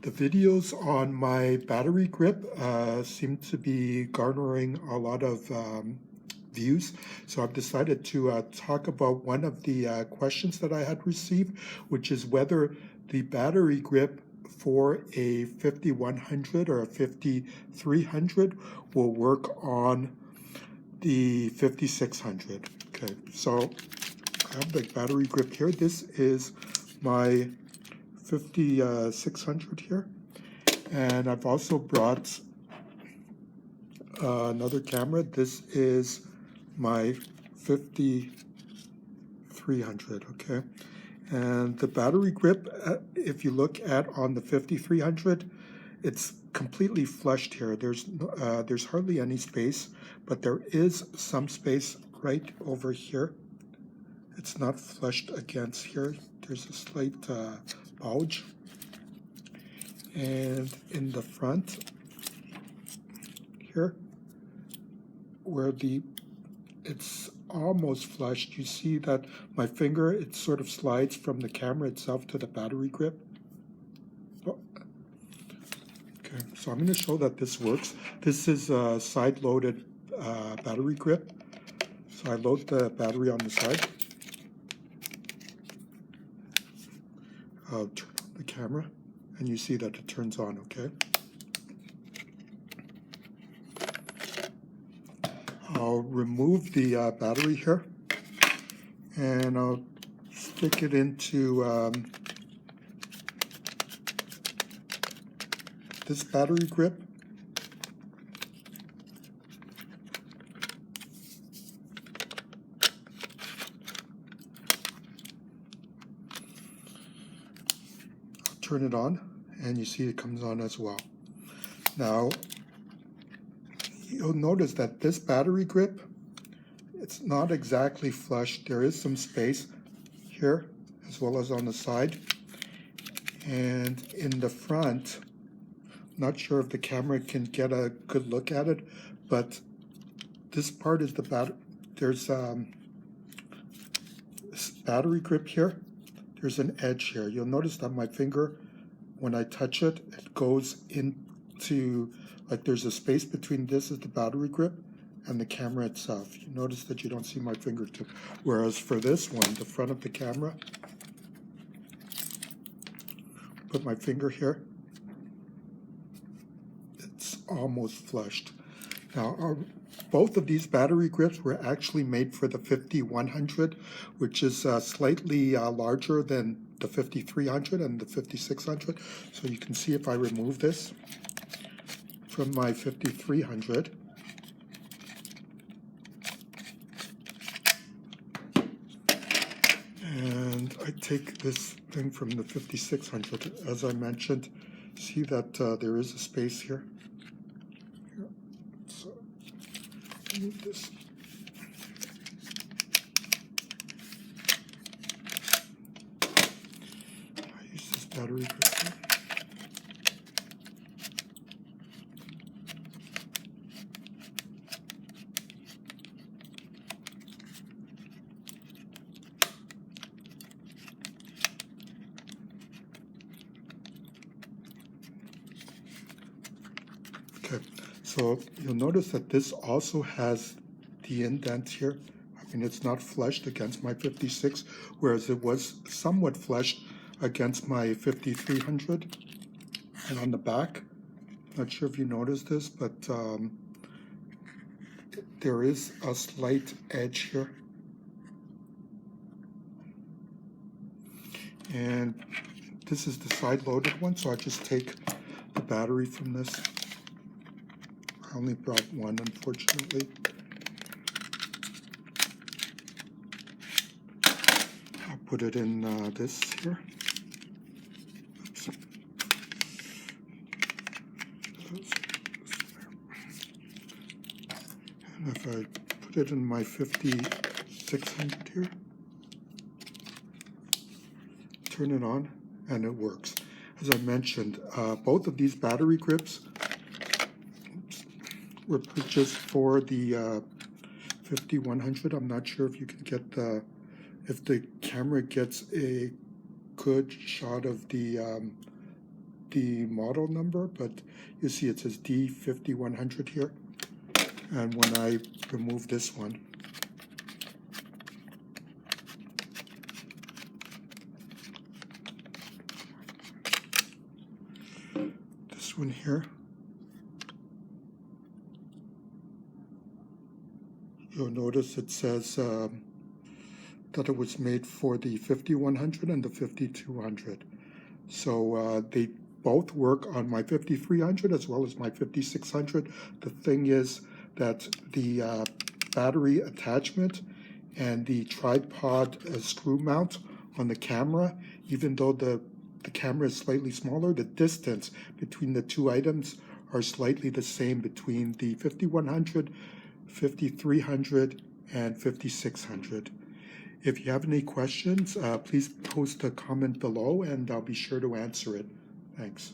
The videos on my battery grip seem to be garnering a lot of views, so I've decided to talk about one of the questions that I had received, which is whether the battery grip for a 5100 or a 5300 will work on the 5600. Okay, so I have the battery grip here. This is my 5600 here, and I've also brought another camera. This is my 5300. Okay, and the battery grip, if you look at on the 5300, it's completely flushed here. There's hardly any space, but there is some space right over here. It's not flushed against here. There's a slight bulge, and in the front here, where it's almost flushed, you see that my finger, it sort of slides from the camera itself to the battery grip. Okay, so I'm going to show that this works. This is a side-loaded battery grip. So I load the battery on the side. I'll turn on the camera, and you see that it turns on, okay? I'll remove the battery here, and I'll stick it into this battery grip. Turn it on, and you see it comes on as well. Now, you'll notice that this battery grip, it's not exactly flush. There is some space here as well as on the side. And in the front, not sure if the camera can get a good look at it, but this part is the battery. There's this battery grip here. There's an edge here. You'll notice that my finger, when I touch it, it goes into, like there's a space between this is the battery grip and the camera itself. You notice that you don't see my fingertip. Whereas for this one, the front of the camera, put my finger here, it's almost flushed. Now, both of these battery grips were actually made for the 5100, which is slightly larger than the 5300 and the 5600. So you can see if I remove this from my 5300, and I take this thing from the 5600, as I mentioned, see that there is a space here. So remove this. I use this battery grip here. Okay, so you'll notice that this also has the indent here. I mean, it's not flushed against my 56, whereas it was somewhat flushed against my 5300. And on the back, not sure if you noticed this, but there is a slight edge here. And this is the side-loaded one, so I just take the battery from this. I only brought one, unfortunately. I'll put it in this here. Oops. And if I put it in my 5600 here, turn it on, and it works. As I mentioned, both of these battery grips were purchased for the 5100. I'm not sure if you can get if the camera gets a good shot of the the model number, but you see it says D5100 here. And when I remove this one, this one here, you'll notice it says that it was made for the 5100 and the 5200. So they both work on my 5300 as well as my 5600. The thing is that the battery attachment and the tripod screw mount on the camera, even though the camera is slightly smaller, the distance between the two items are slightly the same between the 5100, 5300, and 5600. If you have any questions, please post a comment below and I'll be sure to answer it. Thanks.